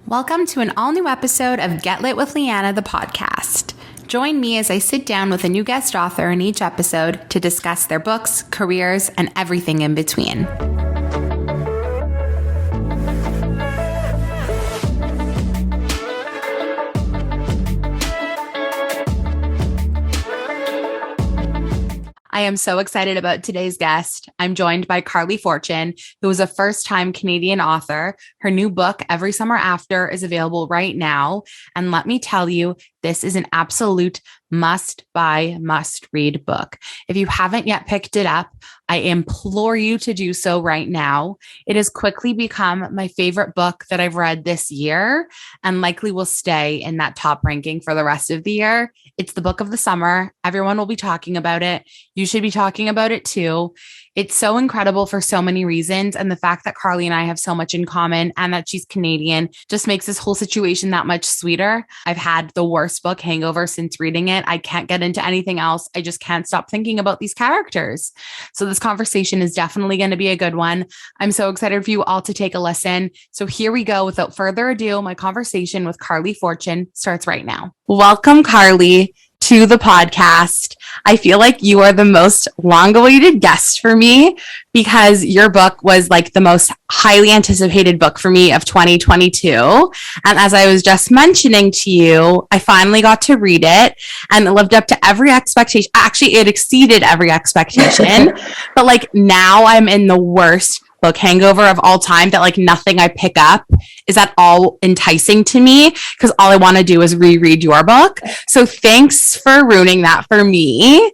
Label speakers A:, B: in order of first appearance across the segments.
A: Welcome to an all-new episode of Get Lit with Lianna, the podcast. Join me as I sit down with a new guest author in each episode to discuss their books, careers, and everything in between. I am so excited about today's guest. I'm joined by Carley Fortune, who is a first-time Canadian author. Her new book, Every Summer After, is available right now. And let me tell you, this is an absolute must-buy, must-read book. If you haven't yet picked it up, I implore you to do so right now. It has quickly become my favorite book that I've read this year and likely will stay in that top ranking for the rest of the year. It's the book of the summer. Everyone will be talking about it. You should be talking about it too. It's so incredible for so many reasons. And the fact that Carley and I have so much in common and that she's Canadian just makes this whole situation that much sweeter. I've had the worst book hangover since reading it. I can't get into anything else. I just can't stop thinking about these characters. So this conversation is definitely going to be a good one. I'm so excited for you all to take a listen. So here we go. Without further ado, my conversation with Carley Fortune starts right now. Welcome, Carley, to the podcast. I feel like you are the most long-awaited guest for me because your book was like the most highly anticipated book for me of 2022. And as I was just mentioning to you, I finally got to read it and it lived up to every expectation. Actually, it exceeded every expectation. But like now I'm in the worst book hangover of all time that like nothing I pick up is at all enticing to me because all I want to do is reread your book. So thanks for ruining that for me.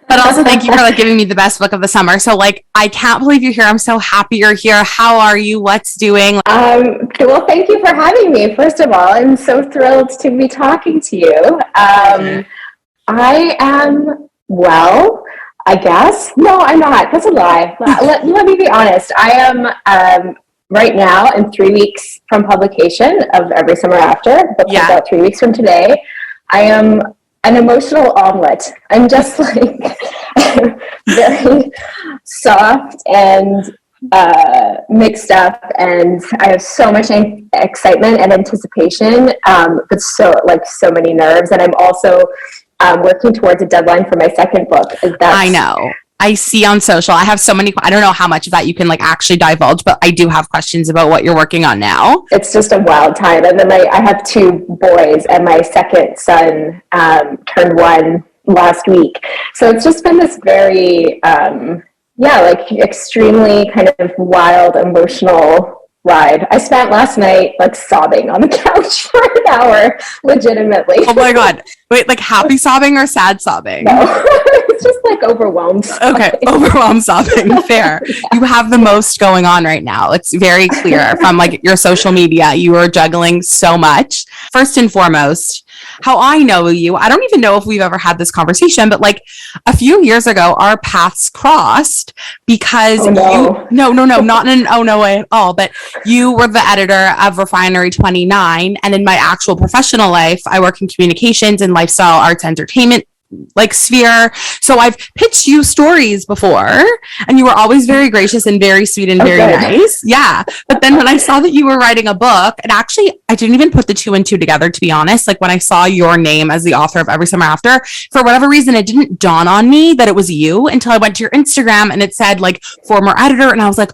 A: But also thank you for like giving me the best book of the summer. So like, I can't believe you're here. I'm so happy you're here. How are you? What's doing?
B: Well, thank you for having me. First of all, I'm so thrilled to be talking to you. I am well, I guess. No, I'm not. That's a lie. Let me be honest. I am right now in 3 weeks from publication of Every Summer After. Book comes out 3 weeks from today. I am an emotional omelet. I'm just like very soft and mixed up, and I have so much excitement and anticipation, but so many nerves. And I'm also working towards a deadline for my second book.
A: I know. I see on social. I have so many. I don't know how much of that you can like actually divulge, but I do have questions about what you're working on now.
B: It's just a wild time. And then I have two boys, and my second son turned one last week. So it's just been this very, extremely kind of wild, emotional ride. I spent last night like sobbing on the couch for an hour, legitimately.
A: Oh my God. Wait, like happy sobbing or sad sobbing?
B: No, it's just like overwhelmed sobbing.
A: Okay, overwhelmed sobbing. Fair. Yeah. You have the most going on right now. It's very clear from like your social media. You are juggling so much. First and foremost, how I know you, I don't even know if we've ever had this conversation, but like a few years ago, our paths crossed because not in an way at all, but you were the editor of Refinery 29. And in my actual professional life, I work in communications and lifestyle, arts, entertainment, like sphere. So I've pitched you stories before and you were always very gracious and very sweet and very nice. Yeah. But then when I saw that you were writing a book, and actually I didn't even put the two and two together, to be honest. Like when I saw your name as the author of Every Summer After, for whatever reason, it didn't dawn on me that it was you until I went to your Instagram and it said like former editor. And I was like,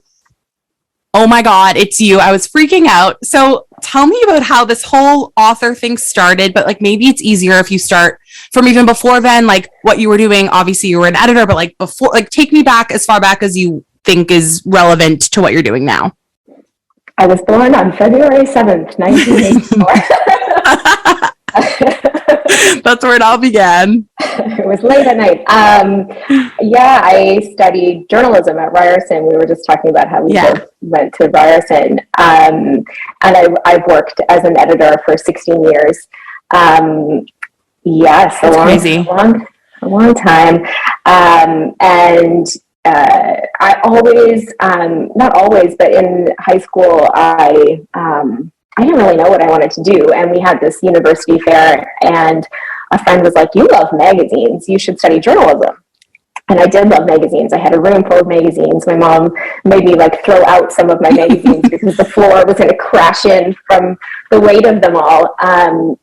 A: oh my God, it's you. I was freaking out. So tell me about how this whole author thing started, but like maybe it's easier if you start from even before then, like what you were doing. Obviously you were an editor, but like before, like take me back as far back as you think is relevant to what you're doing now.
B: I was born on February 7th, 1984.
A: That's where it all began.
B: It was late at night. I studied journalism at Ryerson. We were just talking about how we both went to Ryerson. And I've worked as an editor for 16 years. That's crazy. A long time. I always, not always, but in high school, I didn't really know what I wanted to do. And we had this university fair, and a friend was like, "You love magazines. You should study journalism." And I did love magazines. I had a room full of magazines. My mom made me like throw out some of my magazines because the floor was going to crash in from the weight of them all.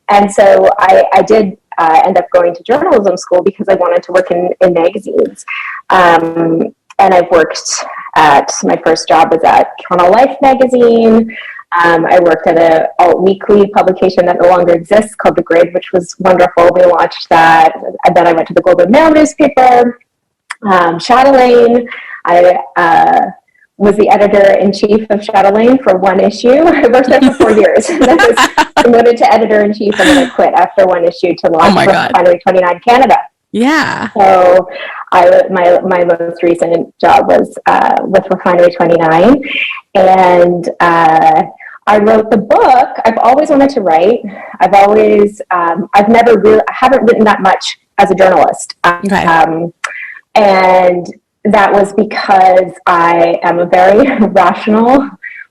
B: And so I did end up going to journalism school because I wanted to work in magazines. And I've worked at, my first job was at Toronto Life magazine. I worked at a alt-weekly publication that no longer exists called The Grid, which was wonderful. We launched that. And then I went to the Globe and Mail newspaper. Chatelaine. I was the editor-in-chief of Chatelaine for one issue. I worked there for 4 years. And then I was promoted to editor-in-chief, and then I quit after one issue to launch Refinery 29 Canada.
A: Yeah.
B: So my most recent job was with Refinery 29, and I wrote the book. I've always wanted to write. I haven't written that much as a journalist.
A: Okay.
B: And that was because I am a very rational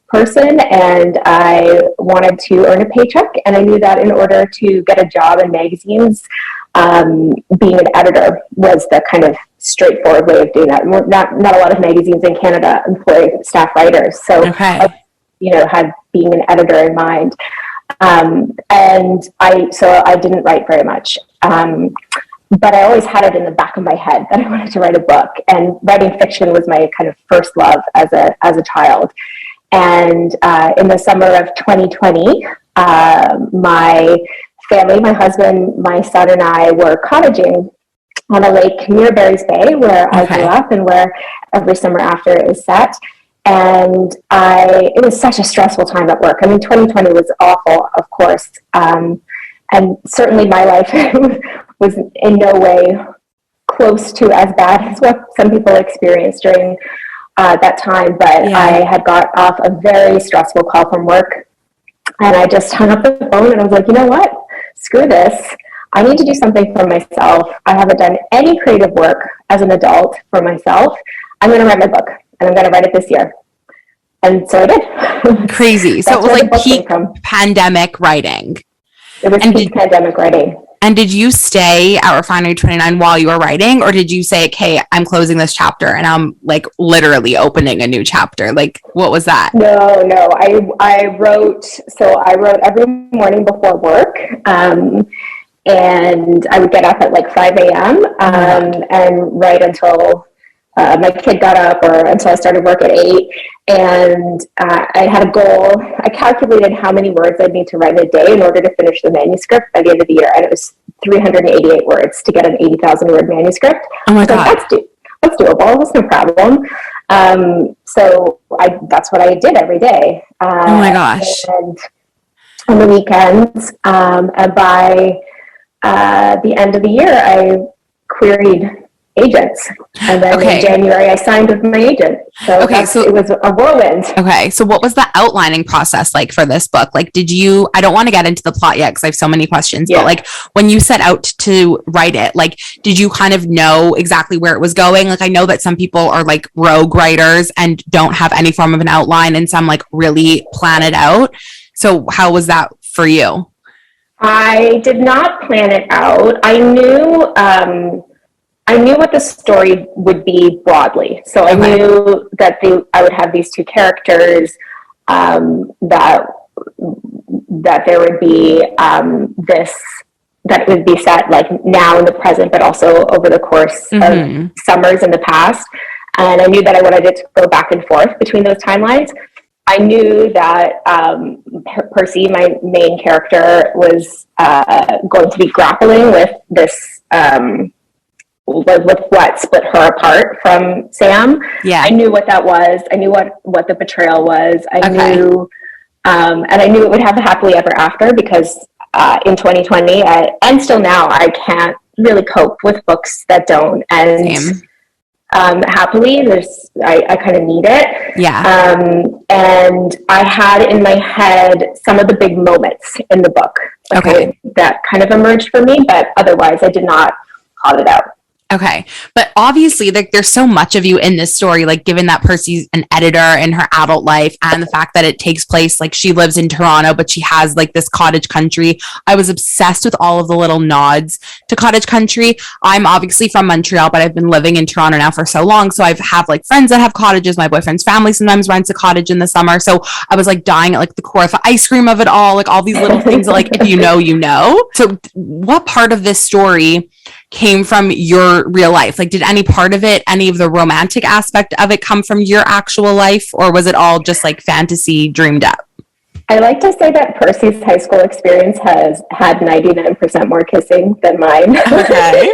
B: person, and I wanted to earn a paycheck. And I knew that in order to get a job in magazines, being an editor was the kind of straightforward way of doing that. Not a lot of magazines in Canada employ staff writers. So, I had being an editor in mind. And I didn't write very much. But I always had it in the back of my head that I wanted to write a book, and writing fiction was my kind of first love as a child. And in the summer of 2020, my family, my husband, my son, and I were cottaging on a lake near Barry's Bay, where I grew up and where Every Summer After is set. And it was such a stressful time at work. I mean, 2020 was awful, of course. And certainly my life was in no way close to as bad as what some people experienced during that time. But I had got off a very stressful call from work, and I just hung up the phone, and I was like, you know what? Screw this. I need to do something for myself. I haven't done any creative work as an adult for myself. I'm going to write my book, and I'm going to write it this year. And so I did.
A: Crazy. So it was like peak pandemic writing.
B: It was peak pandemic writing.
A: And did you stay at Refinery 29 while you were writing, or did you say, okay, I'm closing this chapter and I'm like literally opening a new chapter? Like, what was that?
B: No. I wrote every morning before work. And I would get up at like 5 a.m. And write until my kid got up, or until I started work at 8. And I had a goal. I calculated how many words I'd need to write in a day in order to finish the manuscript by the end of the year. And it was 388 words to get an 80,000 word manuscript.
A: Oh my God.
B: That's doable. That's no problem. So that's what I did every day.
A: Oh my gosh.
B: And on the weekends, and by the end of the year, I queried agents, and then in January I signed with my agent. So it was a whirlwind.
A: Okay, so what was the outlining process like for this book? Like, I don't want to get into the plot yet because I have so many questions, but like when you set out to write it, like did you kind of know exactly where it was going? Like, I know that some people are like rogue writers and don't have any form of an outline, and some like really plan it out. So how was that for you?
B: I did not plan it out. I knew what the story would be broadly. So I knew that I would have these two characters, that there would be that it would be set like now in the present, but also over the course of summers in the past. And I knew that I wanted it to go back and forth between those timelines. I knew that Percy, my main character, was going to be grappling with this, with what split her apart from Sam. Yeah, I knew what that was. I knew what the betrayal was. I knew, and I knew it would have a happily ever after, because in 2020, and still now, I can't really cope with books that don't end happily. I kind of need it. Yeah. And I had in my head some of the big moments in the book. That kind of emerged for me, but otherwise I did not plot it out.
A: Okay. But obviously, like, there's so much of you in this story, like, given that Percy's an editor in her adult life and the fact that it takes place, like, she lives in Toronto, but she has like this cottage country. I was obsessed with all of the little nods to cottage country. I'm obviously from Montreal, but I've been living in Toronto now for so long. So I have like friends that have cottages. My boyfriend's family sometimes rents a cottage in the summer. So I was like dying at like the core of the ice cream of it all, like all these little things that, like, if you know, you know. So what part of this story came from your real life? Like, did any part of it, any of the romantic aspect of it come from your actual life, or was it all just like fantasy dreamed up?
B: I like to say that Percy's high school experience has had 99% more kissing than mine.
A: Okay.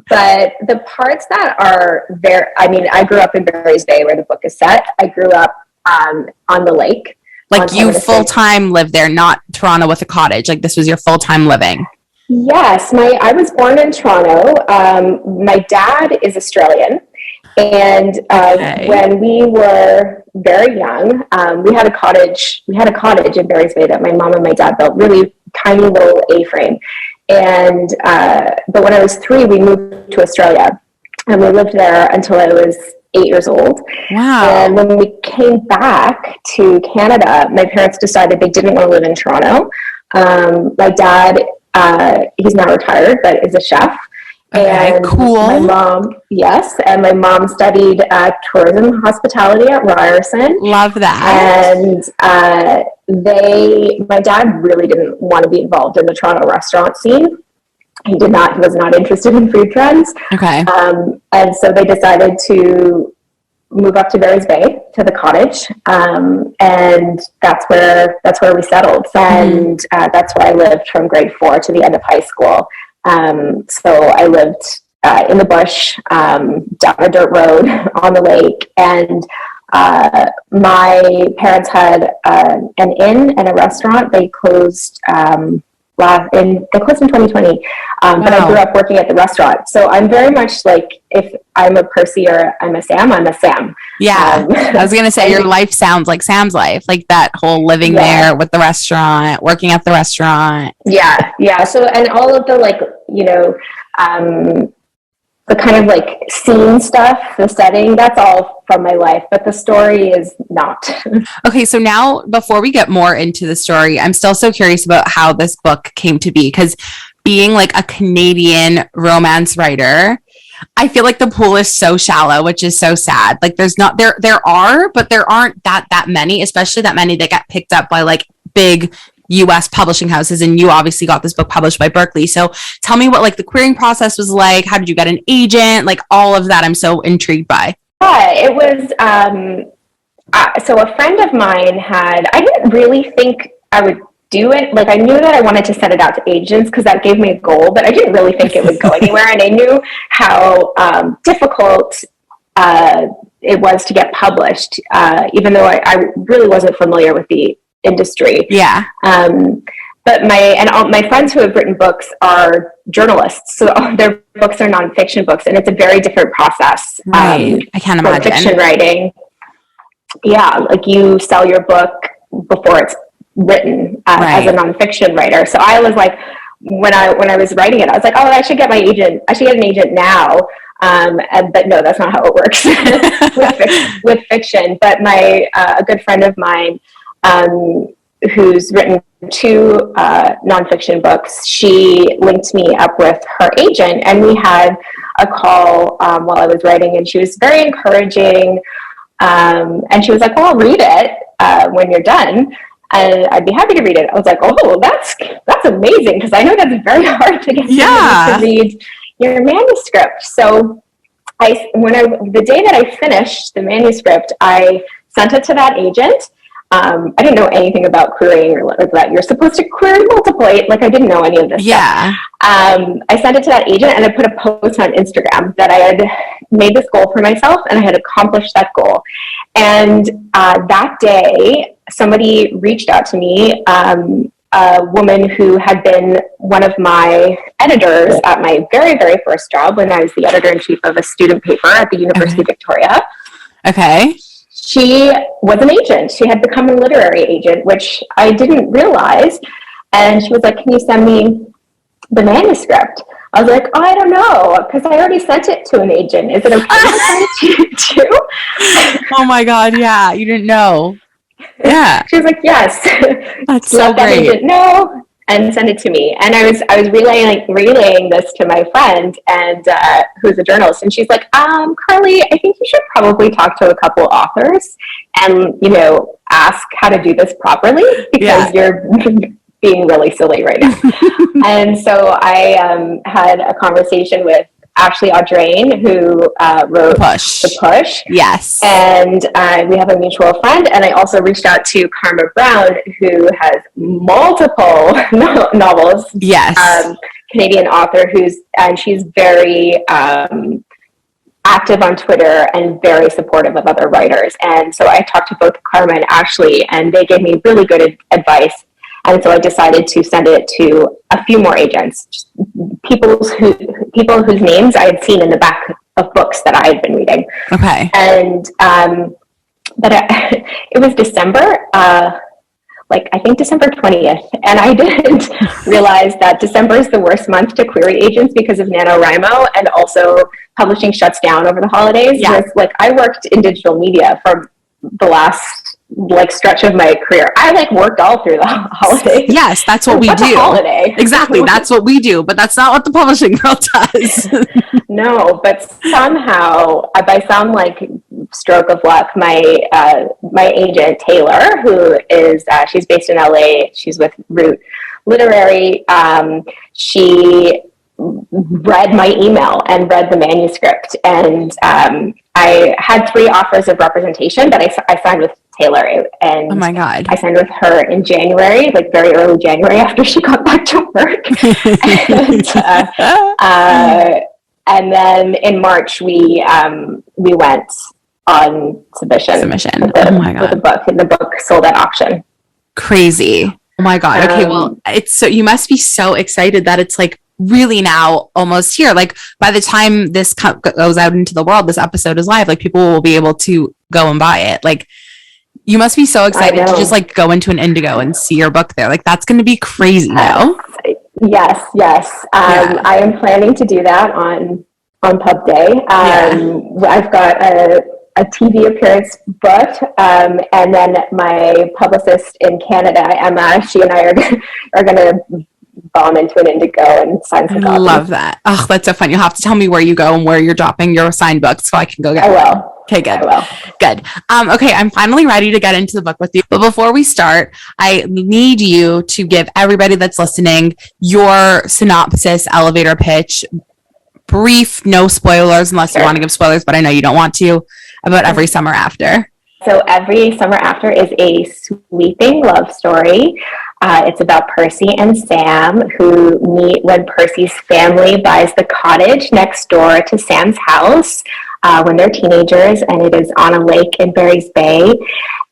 B: But the parts that are there, I mean, I grew up in Barry's Bay where the book is set. I grew up on the lake.
A: Like, you full-time lived there, not Toronto with a cottage. Like, this was your full-time living.
B: Yes, I was born in Toronto. My dad is Australian, and when we were very young, we had a cottage. We had a cottage in Barry's Bay that my mom and my dad built, really tiny little A-frame. And but when I was 3, we moved to Australia, and we lived there until I was 8 years old.
A: Wow!
B: And when we came back to Canada, my parents decided they didn't want to live in Toronto. My dad. He's now retired, but is a chef.
A: Okay,
B: and
A: cool.
B: My mom, yes, and my mom studied tourism and hospitality at Ryerson.
A: Love that.
B: And my dad really didn't want to be involved in the Toronto restaurant scene. He was not interested in food trends.
A: Okay.
B: And so they decided to move up to Barry's Bay to the cottage, and that's where we settled. And that's where I lived from grade 4 to the end of high school. So I lived in the bush, down a dirt road on the lake, and my parents had an inn and a restaurant. They closed. They closed in 2020, but I grew up working at the restaurant. So I'm very much like, if I'm a Percy or I'm a Sam, I'm a Sam.
A: Yeah, I was going to say your life sounds like Sam's life, like that whole living there with the restaurant, working at the restaurant.
B: Yeah. So, and all of the, like, you know, the kind of like scene stuff, the setting, that's all from my life, but the story is not.
A: Okay, so now before we get more into the story, I'm still so curious about how this book came to be, because being like a Canadian romance writer, I feel like the pool is so shallow, which is so sad. Like, there are, but there aren't that many, especially that many that get picked up by like big US publishing houses, and you obviously got this book published by Berkeley. So tell me what like the querying process was like. How did you get an agent? Like, all of that I'm so intrigued by.
B: Yeah, it was, so a friend of mine I didn't really think I would do it. Like, I knew that I wanted to send it out to agents because that gave me a goal, but I didn't really think it would go anywhere. And I knew how difficult it was to get published, even though I really wasn't familiar with the industry.
A: Yeah.
B: But my friends who have written books are journalists, so their books are nonfiction books, and it's a very different process.
A: Right. I can't imagine.
B: Fiction writing. Yeah, like, you sell your book before it's written as a nonfiction writer. So I was like, when I was writing it, I was like, oh, I should get an agent now. But no, that's not how it works with fiction. But a good friend of mine, who's written 2 nonfiction books, she linked me up with her agent, and we had a call while I was writing, and she was very encouraging. And she was like, well, I'll read it when you're done, and I'd be happy to read it. I was like, oh, that's amazing, because I know that's very hard to get somebody to read your manuscript. So the day that I finished the manuscript, I sent it to that agent. I didn't know anything about querying or that you're supposed to query multiply. Like, I didn't know any of this stuff. I sent it to that agent, and I put a post on Instagram that I had made this goal for myself, and I had accomplished that goal. And that day, somebody reached out to me, a woman who had been one of my editors at my very, very first job when I was the editor-in-chief of a student paper at the University of Victoria.
A: Okay.
B: She was an agent. She had become a literary agent, which I didn't realize. And she was like, can you send me the manuscript? I was like, oh, I don't know, because I already sent it to an agent. Is it okay to send it to you too?
A: Oh my God. Yeah. You didn't know. Yeah.
B: She was like, yes.
A: That's so
B: Let that
A: great.
B: agent know and send it to me. And I was relaying this to my friend and who's a journalist, and she's like, Carly, I think you should probably talk to a couple authors and ask how to do this properly, because you're being really silly right now. And so I had a conversation with Ashley Audrain, who wrote The Push.
A: Yes.
B: And we have a mutual friend. And I also reached out to Karma Brown, who has multiple novels.
A: Yes.
B: Canadian author and she's very active on Twitter and very supportive of other writers. And so I talked to both Karma and Ashley, and they gave me really good advice. And so I decided to send it to a few more agents, people whose names I had seen in the back of books that I had been reading.
A: Okay.
B: And but it was December, I think December 20th, and I didn't realize that December is the worst month to query agents because of NaNoWriMo, and also publishing shuts down over the holidays.
A: Yeah.
B: I worked in digital media for the last stretch of my career. I worked all through the holidays.
A: Yes, that's what we do.
B: Holiday.
A: Exactly, that's what we do, but that's not what the publishing world does.
B: No, but somehow, by some stroke of luck, my agent Taylor, who is she's based in LA, she's with Root Literary. She read my email and read the manuscript, and I had 3 offers of representation, but I signed with Taylor, and
A: oh my God,
B: I signed with her in January, very early January, after she got back to work. And then in March we went on submission.
A: Oh my God,
B: with the book, and the book sold at auction.
A: Crazy. Oh my God. Okay, well, it's so you must be so excited that it's really now almost here. By the time this goes out into the world, this episode is live, people will be able to go and buy it. You must be so excited to just go into an Indigo and see your book there. That's going to be crazy now.
B: Yes. I am planning to do that on Pub Day. I've got a TV appearance booked, and then my publicist in Canada, Emma, she and I are going to bomb into an Indigo and sign some copies.
A: I love that. Oh, that's so fun. You'll have to tell me where you go and where you're dropping your signed books so I can go get
B: I will.
A: Okay, good.
B: I will.
A: Good. Okay, I'm finally ready to get into the book with you. But before we start, I need you to give everybody that's listening your synopsis, elevator pitch, brief, no spoilers, unless you want to give spoilers, but I know you don't want to, about Every Summer After.
B: So Every Summer After is a sweeping love story. It's about Percy and Sam, who meet when Percy's family buys the cottage next door to Sam's house when they're teenagers, and it is on a lake in Barry's Bay.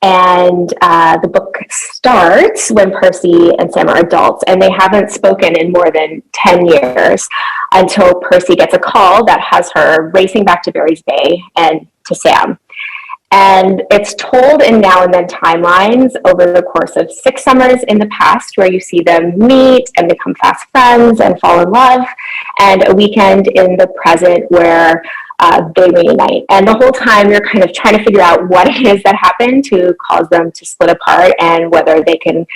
B: And the book starts when Percy and Sam are adults, and they haven't spoken in more than 10 years until Percy gets a call that has her racing back to Barry's Bay and to Sam. And it's told in now and then timelines over the course of 6 summers in the past, where you see them meet and become fast friends and fall in love, and a weekend in the present where they reunite. And the whole time you're kind of trying to figure out what it is that happened to cause them to split apart, and whether they can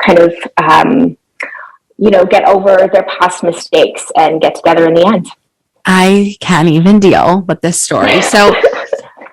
B: kind of, get over their past mistakes and get together in the end.
A: I can't even deal with this story. So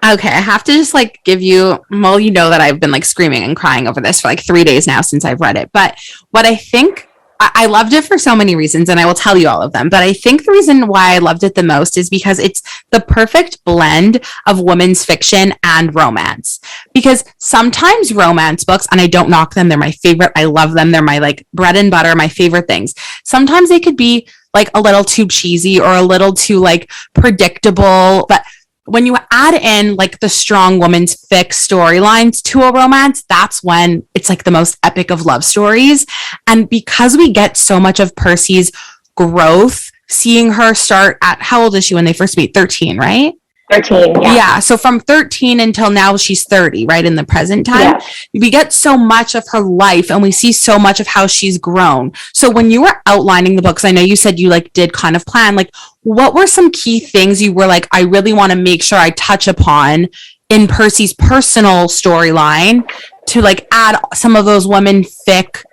A: okay, I have to just give you, well, you know that I've been screaming and crying over this for 3 days now since I've read it. But what I think, I loved it for so many reasons, and I will tell you all of them. But I think the reason why I loved it the most is because it's the perfect blend of women's fiction and romance. Because sometimes romance books, and I don't knock them, they're my favorite. I love them. They're my bread and butter, my favorite things. Sometimes they could be a little too cheesy or a little too predictable, but when you add in the strong woman's fic storylines to a romance, that's when it's the most epic of love stories. And because we get so much of Percy's growth, seeing her start at, how old is she when they first meet? 13, right?
B: 13, yeah.
A: Yeah. So from 13 until now, she's 30, right? In the present time, we get so much of her life and we see so much of how she's grown. So when you were outlining the books, I know you said you like did kind of plan, like what were some key things you were like, I really want to make sure I touch upon in Percy's personal storyline to like add some of those women fic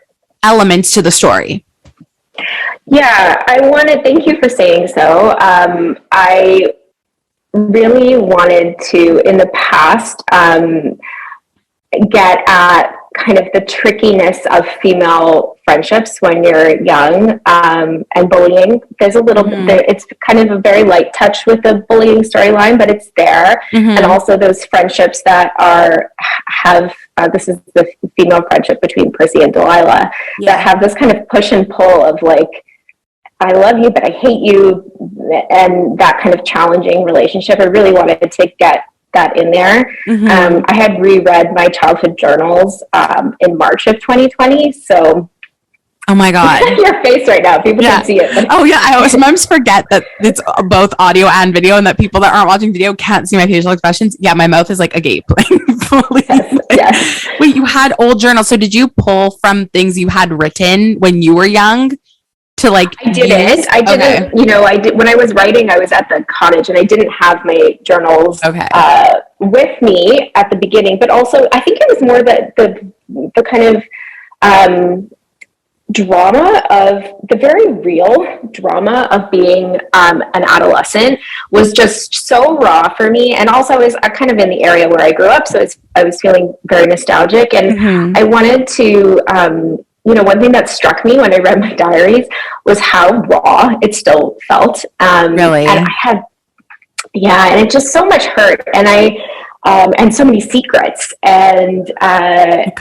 A: elements to the story?
B: Yeah, I want to thank you for saying so. I really wanted to, in the past, get at kind of the trickiness of female friendships when you're young, and bullying. There's a little bit, it's kind of a very light touch with the bullying storyline, but it's there. And also those friendships that have this is the female friendship between Percy and Delilah, that have this kind of push and pull of like, I love you, but I hate you, and that kind of challenging relationship. I really wanted to get that in there. I had reread my childhood journals in March of 2020, so
A: oh my god,
B: your face right now, people can see it.
A: Oh yeah, I always sometimes forget that it's both audio and video, and that people that aren't watching video can't see my facial expressions. Yeah, my mouth is like agape. Fully.
B: Yes.
A: Wait, you had old journals, so did you pull from things you had written when you were young? To like,
B: I didn't. Okay. You know, I did when I was writing. I was at the cottage, and I didn't have my journals with me at the beginning. But also, I think it was more the kind of drama of the very real drama of being an adolescent was just so raw for me. And also, I was kind of in the area where I grew up, so I was feeling very nostalgic, and I wanted to. You know, one thing that struck me when I read my diaries was how raw it still felt.
A: Really?
B: And I had, and it just so much hurt, and and so many secrets, and a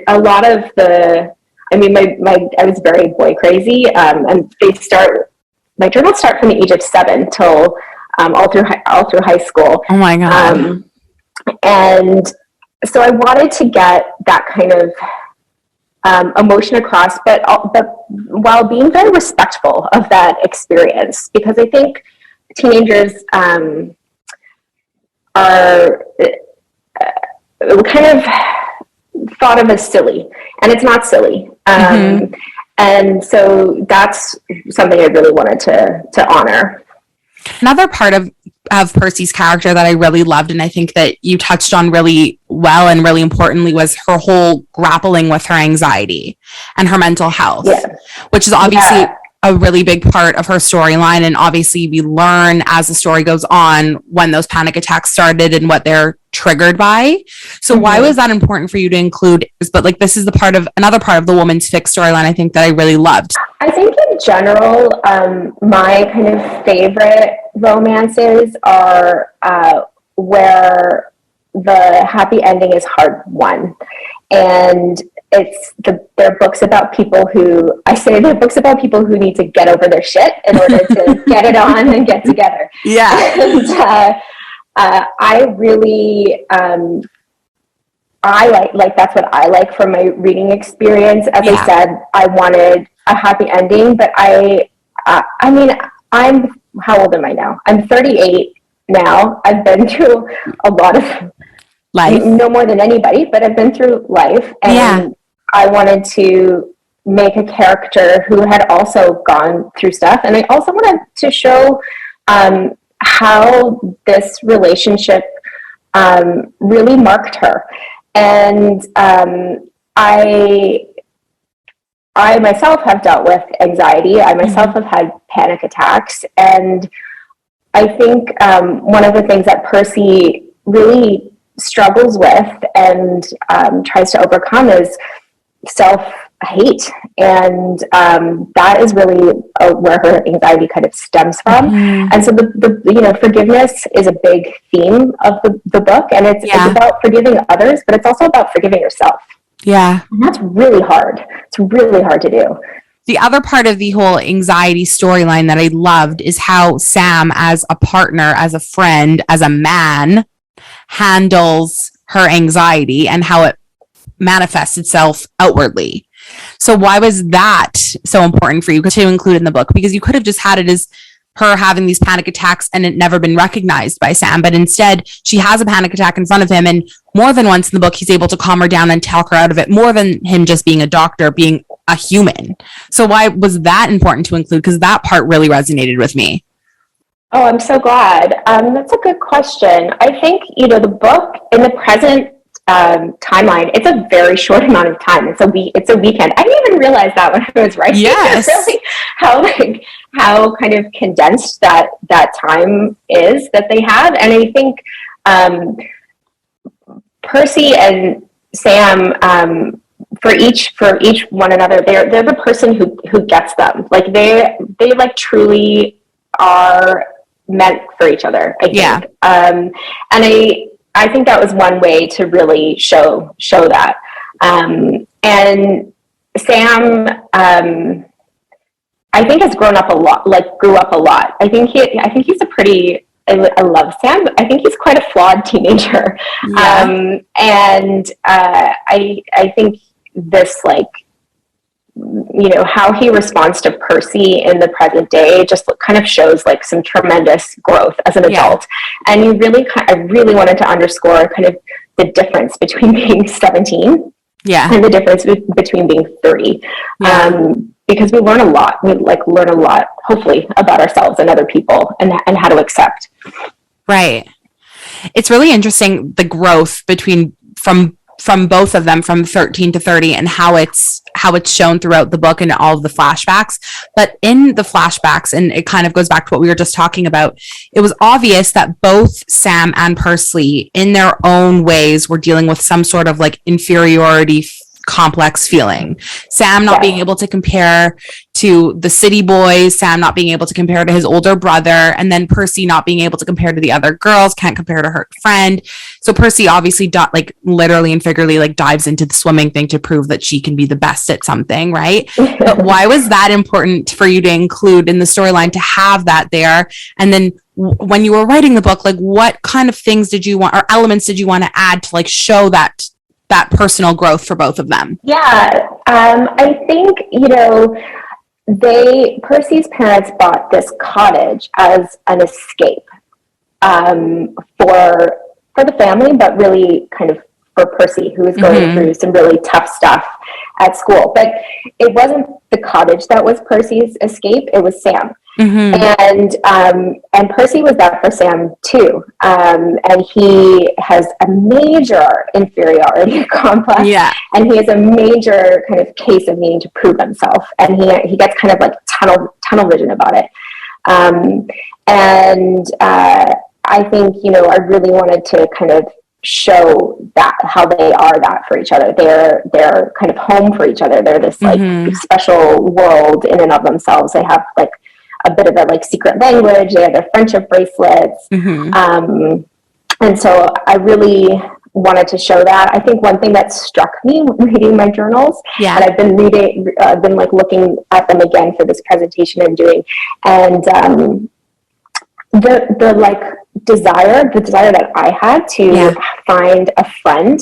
B: lot of the. I mean, I was very boy crazy, and my journals start from the age of 7 till all through high school.
A: Oh my god!
B: And so I wanted to get that kind of. Emotion across, but while being very respectful of that experience, because I think teenagers are kind of thought of as silly, and it's not silly. And so that's something I really wanted to honor.
A: Another part of Percy's character that I really loved, and I think that you touched on really well and really importantly, was her whole grappling with her anxiety and her mental health, which is obviously a really big part of her storyline. And obviously we learn as the story goes on when those panic attacks started and what they're triggered by. So why was that important for you to include? But like, this is another part of the woman's fic storyline, I think, that I really loved.
B: I think in general, my kind of favorite romances are where the happy ending is hard won. And they're books about people who, they're books about people who need to get over their shit in order to get it on and get together. Yeah. And I really, I like that's what I like from my reading experience. As I said, I wanted a happy ending, but I mean, how old am I now? I'm 38 now. I've been through a lot of life, no more than anybody, but I've been through life, and I wanted to make a character who had also gone through stuff, and I also wanted to show how this relationship really marked her. And I myself have dealt with anxiety. I myself have had panic attacks, and I think one of the things that Percy really struggles with and tries to overcome is self-hate, and that is really where her anxiety kind of stems from. And so the forgiveness is a big theme of the book, and it's about forgiving others, but it's also about forgiving yourself. And that's really hard. It's really hard to do.
A: The other part of the whole anxiety storyline that I loved is how Sam, as a partner, as a friend, as a man, handles her anxiety and how it manifests itself outwardly. So why was that so important for you to include in the book? Because you could have just had it as her having these panic attacks and it never been recognized by Sam, but instead she has a panic attack in front of him, and more than once in the book he's able to calm her down and talk her out of it, more than him just being a doctor, being a human. So why was that important to include? Because that part really resonated with me.
B: Oh, I'm so glad. That's a good question. I think, the book in the present timeline, it's a very short amount of time. It's a weekend. I didn't even realize that when I was writing.
A: Yes.
B: Really how kind of condensed that time is that they have. And I think Percy and Sam, for each one another, they're the person who gets them. Like they like truly are meant for each other, I think.
A: Yeah.
B: And I think that was one way to really show that. And Sam, I think has grew up a lot. I think he's a pretty, I love Sam. I think he's quite a flawed teenager.
A: Yeah.
B: And I think this, how he responds to Percy in the present day just kind of shows some tremendous growth as an adult. And I really wanted to underscore kind of the difference between being 17 and the difference between being 30. Because we learn a lot. We learn a lot, hopefully, about ourselves and other people and how to accept.
A: Right. It's really interesting, the growth from both of them, from 13 to 30, and how it's shown throughout the book and all of the flashbacks. But in the flashbacks, and it kind of goes back to what we were just talking about, it was obvious that both Sam and Percy, in their own ways, were dealing with some sort of inferiority complex feeling. Sam not being able to compare to the city boys, Sam not being able to compare to his older brother, and then Percy not being able to compare to the other girls, can't compare to her friend. So Percy obviously literally and figuratively dives into the swimming thing to prove that she can be the best at something, right? But why was that important for you to include in the storyline, to have that there? And then when you were writing the book, what kind of things did you want, or elements did you want to add to show that personal growth for both of them?
B: Yeah, I think, Percy's parents bought this cottage as an escape for the family, but really kind of for Percy, who was going through some really tough stuff at school. But it wasn't the cottage that was Percy's escape, it was Sam. And Percy was that for Sam too. And he has a major inferiority complex. Yeah. And he has a major kind of case of needing to prove himself. And he gets kind of tunnel vision about it. I think, I really wanted to kind of show that, how they are that for each other. They're kind of home for each other. They're this special world in and of themselves. They have a bit of a secret language. They have their friendship bracelets. And so I really wanted to show that. I think one thing that struck me reading my journals, and I've been looking at them again for this presentation I'm doing, and the desire that I had to find a friend.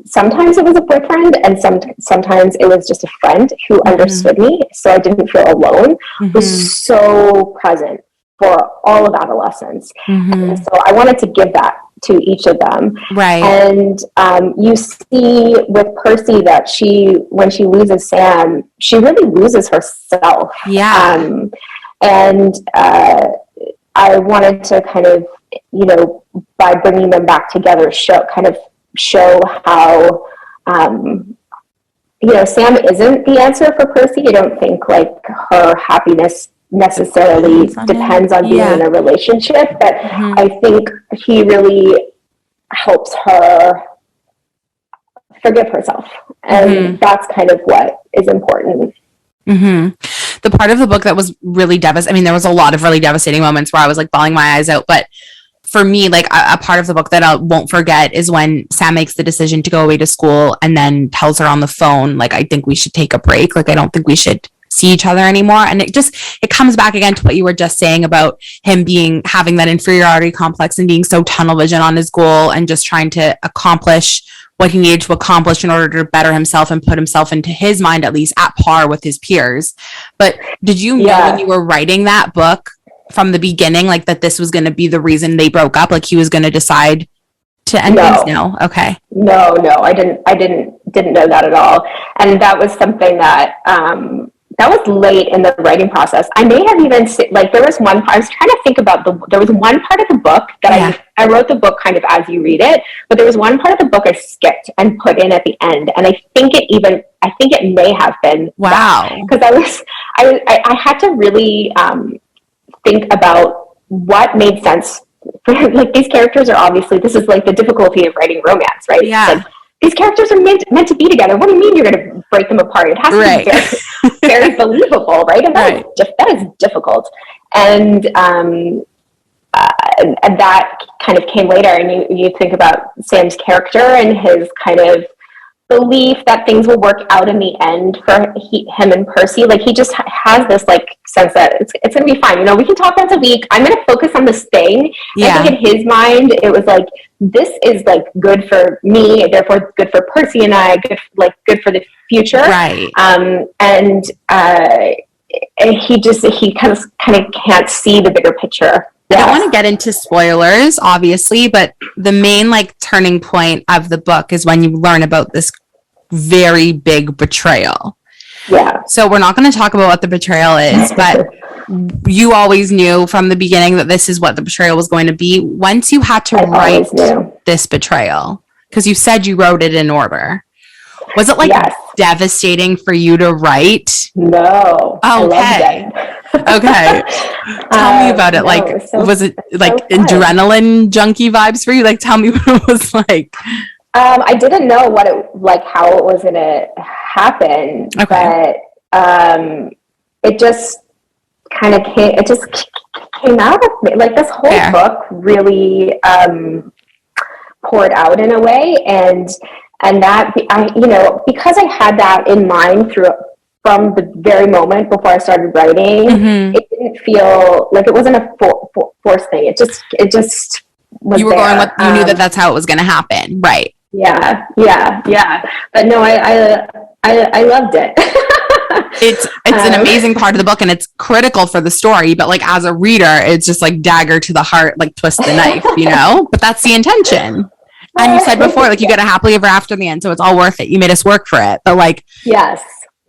B: Sometimes it was a boyfriend, and sometimes it was just a friend who understood me, so I didn't feel alone, was so present for all of adolescence. And so I wanted to give that to each of them. Right. And you see with Percy that when she loses Sam, she really loses herself. Yeah. And I wanted to kind of, by bringing them back together, show how, Sam isn't the answer for Percy. I don't think her happiness necessarily depends on being in a relationship, but I think he really helps her forgive herself. And that's kind of what is important.
A: The part of the book that was really devastating, I mean, there was a lot of really devastating moments where I was bawling my eyes out, but for me, a part of the book that I won't forget is when Sam makes the decision to go away to school and then tells her on the phone, I think we should take a break. I don't think we should see each other anymore. And it comes back again to what you were just saying about him having that inferiority complex and being so tunnel vision on his goal and just trying to accomplish what he needed to accomplish in order to better himself and put himself into his mind, at least at par with his peers. But did you know when you were writing that book from the beginning, like that this was going to be the reason they broke up? Like he was going to decide to end things? No. Okay.
B: No, I didn't know that at all. And that was something that, that was late in the writing process. I may have even, like, there was one, I was trying to think about there was one part of the book that I wrote the book kind of as you read it, but there was one part of the book I skipped and put in at the end. And I think it may have been.
A: Wow.
B: Because I had to really think about what made sense for, like, these characters are obviously, this is like the difficulty of writing romance, right?
A: Yeah.
B: Like, these characters are meant to be together. What do you mean you're going to break them apart? It has to be very believable, right? And that is difficult. And that kind of came later. And you think about Sam's character and his kind of belief that things will work out in the end for him and Percy. Like, he just has this, like, sense that it's going to be fine. You know, we can talk once a week. I'm going to focus on this thing. Yeah. I think in his mind, it was like, this is, like, good for me, therefore good for Percy and I, good for the future.
A: Right.
B: And he kind of can't see the bigger picture.
A: I don't want to get into spoilers, obviously, but the main, like, turning point of the book is when you learn about this very big betrayal.
B: Yeah.
A: So we're not going to talk about what the betrayal is, but you always knew from the beginning that this is what the betrayal was going to be. Once you had to write this betrayal, because you said you wrote it in order, was it, like, devastating for you to write?
B: No.
A: Okay. Okay. Tell me about it. Like, was it like adrenaline junkie vibes for you? Like, tell me what it was like.
B: I didn't know how it was going to happen, but it just kind of came out of me. Like, this whole book really poured out in a way, and that because I had that in mind from the very moment before I started writing, it didn't feel like it wasn't a forced thing. It just was. You were going with,
A: you knew that's how it was going to happen, right?
B: Yeah. But no, I loved it.
A: It's an amazing part of the book, and it's critical for the story. But, like, as a reader, it's just like dagger to the heart, like twist the knife, you know. But that's the intention. And you said before, like, you get a happily ever after in the end, so it's all worth it. You made us work for it, but, like,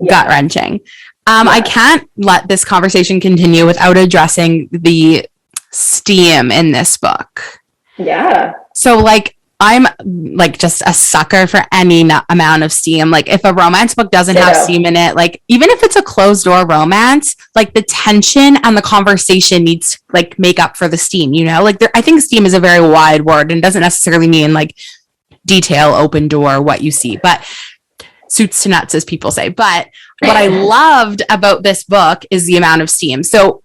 A: gut wrenching. I can't let this conversation continue without addressing the steam in this book.
B: Yeah.
A: So, like, I'm, like, just a sucker for any amount of steam. Like, if a romance book doesn't have steam in it, like, even if it's a closed door romance, like, the tension and the conversation needs to, like, make up for the steam, you know? Like, I think steam is a very wide word and doesn't necessarily mean, like, detail, open door, what you see, but suits to nuts, as people say. But what I loved about this book is the amount of steam. So,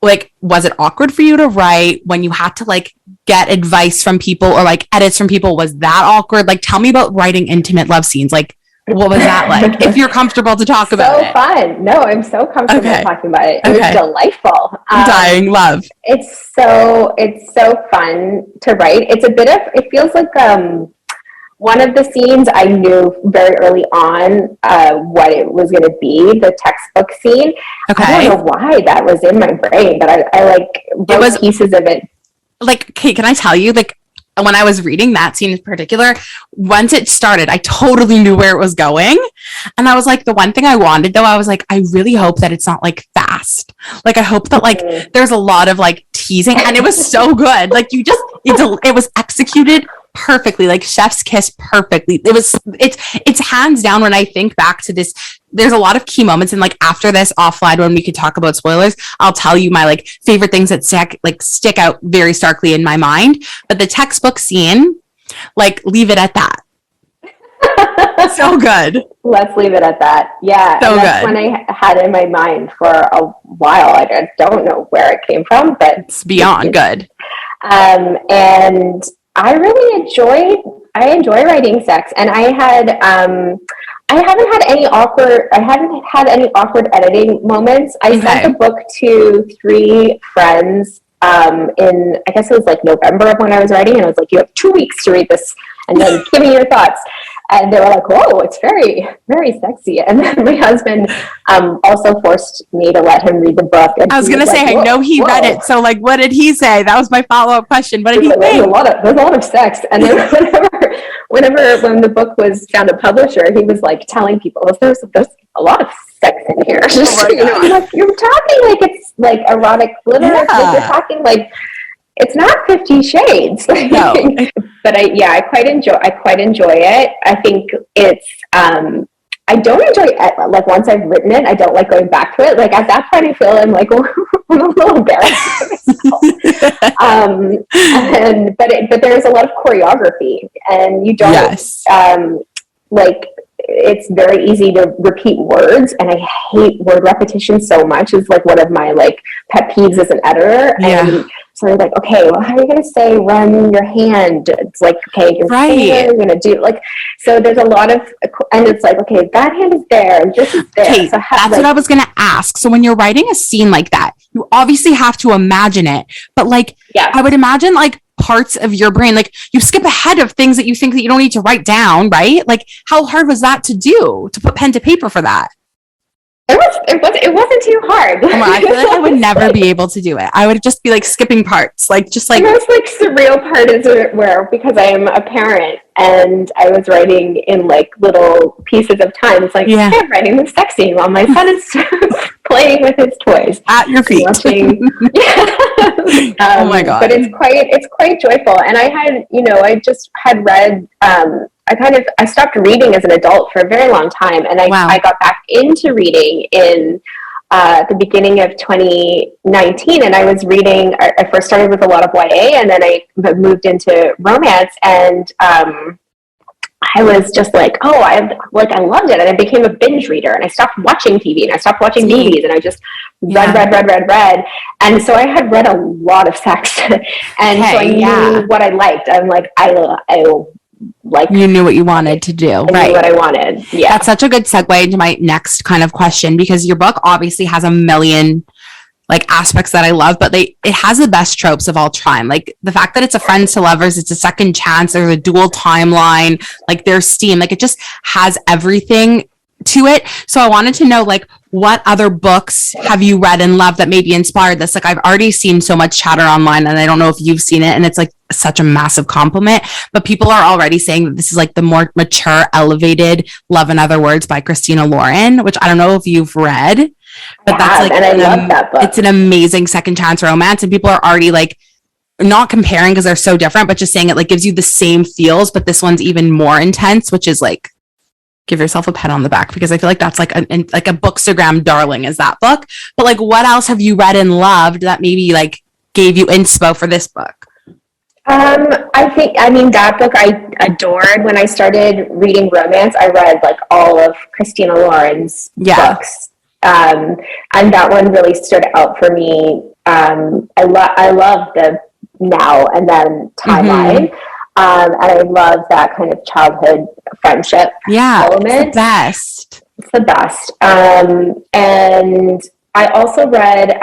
A: like, was it awkward for you to write when you had to, like, get advice from people or, like, edits from people? Was that awkward? Like, tell me about writing intimate love scenes. Like, what was that like? If you're comfortable to talk about it.
B: So fun. No, I'm so comfortable talking about it. It was delightful.
A: I'm dying. Love.
B: It's so fun to write. It feels like one of the scenes I knew very early on what it was going to be, the textbook scene. Okay. I don't know why that was in my brain, but I like wrote pieces of it.
A: Like, Kate, can I tell you, like, when I was reading that scene in particular, once it started, I totally knew where it was going. And I was like, the one thing I wanted, though, I was like, I really hope that it's not, like, fast. Like, I hope that, like, there's a lot of, like, teasing. And it was so good. Like, it was executed perfectly, like chef's kiss perfectly. It's hands down, when I think back to this, there's a lot of key moments, and, like, after this offline when we could talk about spoilers, I'll tell you my, like, favorite things that stick out very starkly in my mind. But the textbook scene, like, leave it at that. So good.
B: Let's leave it at that. Yeah.
A: So
B: that's
A: good.
B: When I had in my mind for a while. I don't know where it came from, but
A: it's beyond good.
B: And I really enjoy writing sex, and I haven't had any awkward editing moments. I sent the book to 3 friends in, I guess it was like November of when I was writing, and I was like, you have 2 weeks to read this, and then give me your thoughts. And they were like, whoa, it's very, very sexy. And then my husband also forced me to let him read the book. And
A: I was going to say, I know he read it. So like, what did he say? That was my follow-up question. What did he think?
B: There's a lot of sex. And then when the book was found a publisher, he was like telling people, there's a lot of sex in here. Just, you're talking like it's like erotic literature. Yeah. Like you're talking like it's not 50 Shades. No. But I quite enjoy it. I think it's I don't enjoy it. Like once I've written it, I don't like going back to it. Like at that point, I feel I'm like I'm a little embarrassed of myself. But there's a lot of choreography, and you don't like. It's very easy to repeat words, and I hate word repetition so much. It's like one of my like pet peeves as an editor. Yeah. And so they're like, okay, well, how are you going to say run your hand? It's like, okay, your finger, you're going to do like, so there's a lot of, and it's like, okay, that hand is there, and this is there.
A: Okay, so that's what I was going to ask. So when you're writing a scene like that, you obviously have to imagine it, but like, I would imagine like parts of your brain, like you skip ahead of things that you think that you don't need to write down, right? Like how hard was that to do, to put pen to paper for that?
B: It wasn't too hard.
A: Come on, I feel like I would never be able to do it. I would just be like skipping parts, like just like.
B: The most like surreal part is where because I am a parent and I was writing in like little pieces of time. It's like I'm writing the sex scene while my son is playing with his toys
A: at your feet.
B: Watching,
A: oh my god!
B: But it's quite joyful. And I had I just had read. I stopped reading as an adult for a very long time, and I got back into reading in the beginning of 2019, and I was reading. I first started with a lot of YA, and then I moved into romance, and I was just like, I loved it, and I became a binge reader, and I stopped watching TV, and I stopped watching movies, and I just read, and so I had read a lot of sex, and so I knew what I liked. I'm like, like
A: you knew what you wanted to do.
B: I knew what I wanted. Yeah.
A: That's such a good segue into my next kind of question, because your book obviously has a million like aspects that I love, but it has the best tropes of all time. Like the fact that it's a friends to lovers, it's a second chance, there's a dual timeline, like there's steam, like it just has everything to it. So I wanted to know, like, what other books have you read and loved that maybe inspired this? Like I've already seen so much chatter online, and I don't know if you've seen it, and it's like such a massive compliment, but people are already saying that this is like the more mature, elevated Love in Other Words by Christina Lauren, which I don't know if you've read, but that's like,
B: and I love that book.
A: It's an amazing second chance romance, and people are already like not comparing because they're so different, but just saying it like gives you the same feels, but this one's even more intense, which is like, give yourself a pat on the back, because I feel like that's like a bookstagram darling is that book. But like, what else have you read and loved that maybe like gave you inspo for this book?
B: That book I adored. When I started reading romance, I read like all of Christina Lauren's books. And that one really stood out for me. I love the now and then timeline. Mm-hmm. And I love that kind of childhood friendship element. It's the best. And I also read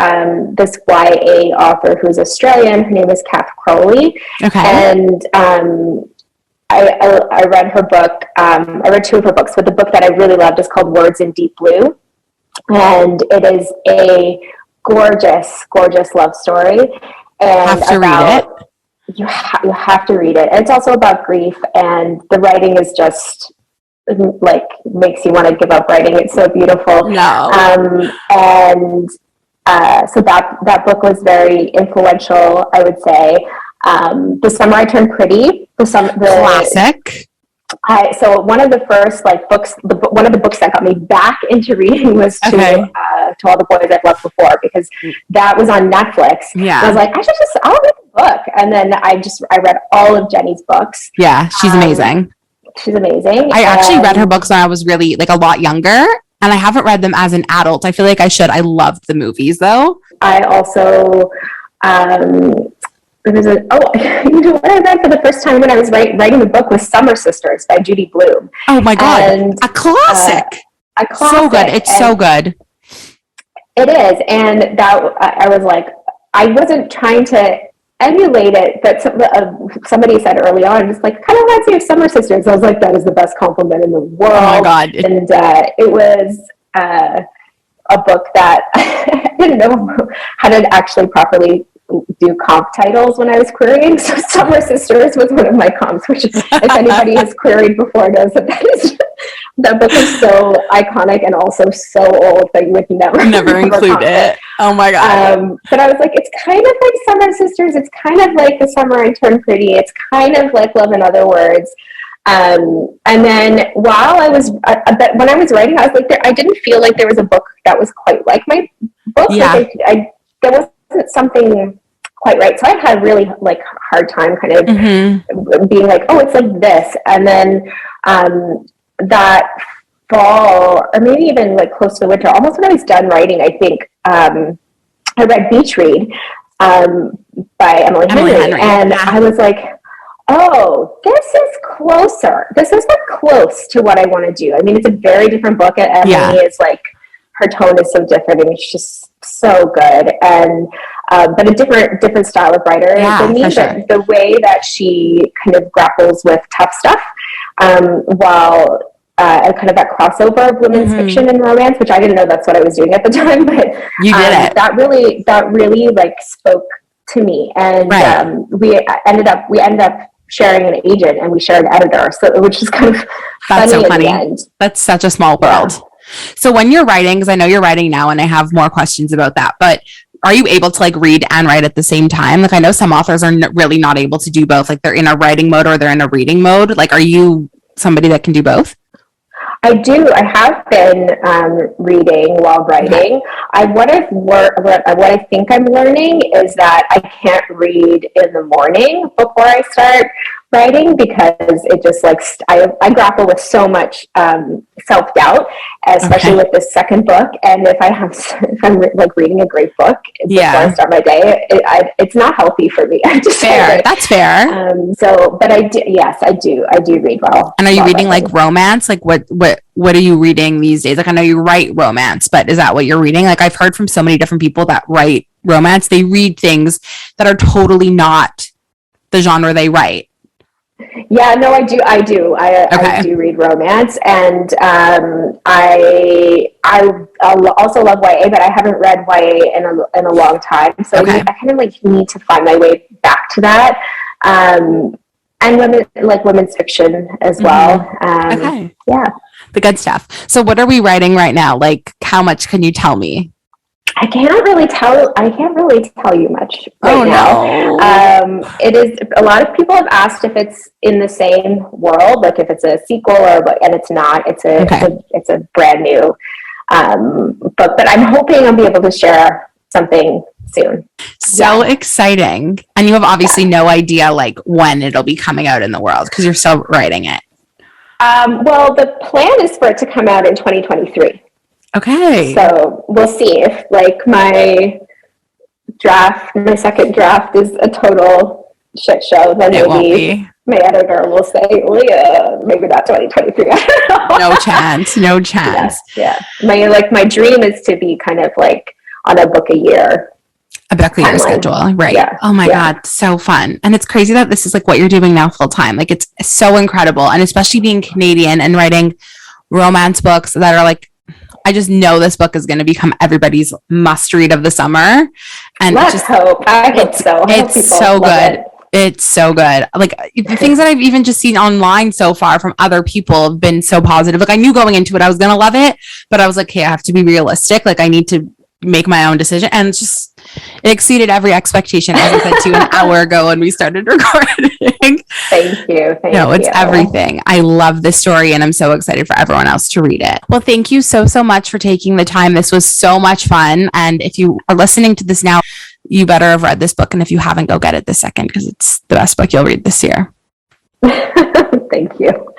B: this YA author who's Australian. Her name is Kath Crowley. Okay. And I read her book. I read two of her books, but the book that I really loved is called Words in Deep Blue. And it is a gorgeous, gorgeous love story. And
A: read it.
B: You have to read it. And it's also about grief, and the writing is just like makes you want to give up writing. It's so beautiful.
A: No.
B: So that book was very influential, I would say. The Summer I Turned Pretty.
A: Classic.
B: So one of the first books, one of the books that got me back into reading was To All the Boys I've Loved Before, because that was on Netflix. Yeah. And I was like, I'll read the book. And then I read all of Jenny's books.
A: Yeah, she's amazing.
B: She's amazing.
A: I actually read her books when I was really like a lot younger, and I haven't read them as an adult. I feel like I should. I loved the movies though.
B: I also, what I read for the first time when I was writing the book was Summer Sisters by Judy Blume.
A: Oh my God. And, a classic. So good. It's so good.
B: It is. And that I was like, I wasn't trying to emulate it, but somebody said early on, just like, kind of reminds me of Summer Sisters. I was like, that is the best compliment in the world.
A: Oh my God.
B: And it was a book that I didn't know how to actually properly do comp titles when I was querying. So Summer Sisters was one of my comps, which if anybody has queried before knows that book is so iconic and also so old that you would never
A: include it. Oh my God.
B: But I was like, it's kind of like Summer Sisters. It's kind of like The Summer I Turned Pretty. It's kind of like Love in Other Words. And then while I was, when I was writing, I was like, I didn't feel like there was a book that was quite like my book.
A: Yeah.
B: Like there wasn't something quite right. So I had a really like hard time kind of being like, oh, it's like this. And then that fall, or maybe even like close to the winter, almost when I was done writing, I think I read Beach Read by Emily Henry. And I was like, oh, this is closer. This is like close to what I want to do. I mean, it's a very different book. Emily is like, her tone is so different, and it's just so good. And but a different style of writer than me. Sure. The way that she kind of grapples with tough stuff, while kind of that crossover of women's fiction and romance, which I didn't know that's what I was doing at the time, but
A: you did it.
B: That really like spoke to me. And we ended up sharing an agent, and we shared an editor, so which is kind of
A: that's
B: funny
A: so funny.
B: In the end.
A: That's such a small world. Yeah. So when you're writing, because I know you're writing now, and I have more questions about that, but are you able to like read and write at the same time? Like I know some authors are really not able to do both. Like they're in a writing mode or they're in a reading mode. Like, are you somebody that can do both?
B: I do. I have been reading while writing. What I think I'm learning is that I can't read in the morning before I start writing, because it just like I grapple with so much self-doubt, especially with this second book. And if I'm like reading a great book before I start my day, it's not healthy for me.
A: Fair. That's fair.
B: But I do read well.
A: And are you reading like romance? Like what are you reading these days? Like I know you write romance, but is that what you're reading? Like I've heard from so many different people that write romance, they read things that are totally not the genre they write.
B: Yeah, no, I do. I do read romance, and I also love YA, but I haven't read YA in a long time. So I kind of like need to find my way back to that. And women's fiction as well. Yeah,
A: the good stuff. So what are we writing right now? Like, how much can you tell me?
B: I can't really tell you much right now. It is, a lot of people have asked if it's in the same world, like if it's a sequel, and it's not. It's a brand new book, but I'm hoping I'll be able to share something soon.
A: So exciting. And you have obviously no idea like when it'll be coming out in the world, because you're still writing it.
B: Well, the plan is for it to come out in 2023.
A: Okay.
B: So we'll see if like my second draft is a total shit show, then maybe my editor will say, Leah, maybe not 2023.
A: No chance.
B: Yeah. My dream is to be kind of like on a book a year
A: schedule, right? Yeah. Oh my God, so fun. And it's crazy that this is like what you're doing now full time. Like it's so incredible. And especially being Canadian and writing romance books that are like, I just know this book is going to become everybody's must read of the summer. And
B: I hope so.
A: It's so good. It's so good. Like the things that I've even just seen online so far from other people have been so positive. Like I knew going into it, I was going to love it, but I was like, hey, I have to be realistic. Like I need to make my own decision. And it's just, it exceeded every expectation, as I said to you an hour ago when we started recording.
B: Thank you.
A: It's everything. I love this story, and I'm so excited for everyone else to read it. Well, thank you so much for taking the time. This was so much fun. And if you are listening to this now, you better have read this book. And if you haven't, go get it this second, because it's the best book you'll read this year.
B: Thank you.